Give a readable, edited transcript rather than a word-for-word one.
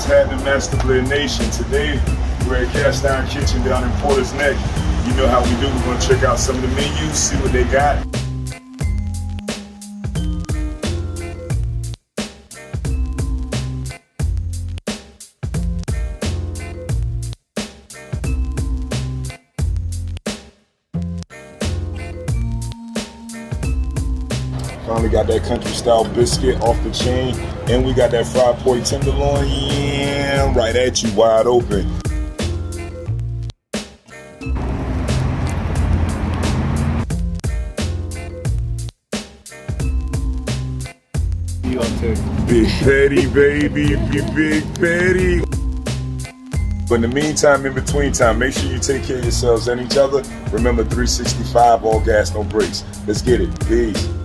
What's happening, Master Blend Nation? Today, we're at Cast Iron Kitchen down in Porter's Neck. You know how we do. We're going to check out some of the menus, see what they got. Finally got that country style biscuit off the chain, and we got that fried pork tenderloin, yeah, right at you, wide open. Big patty, baby, big patty. But in the meantime, in between time, make sure you take care of yourselves and each other. Remember, 365, all gas, no brakes. Let's get it. Peace.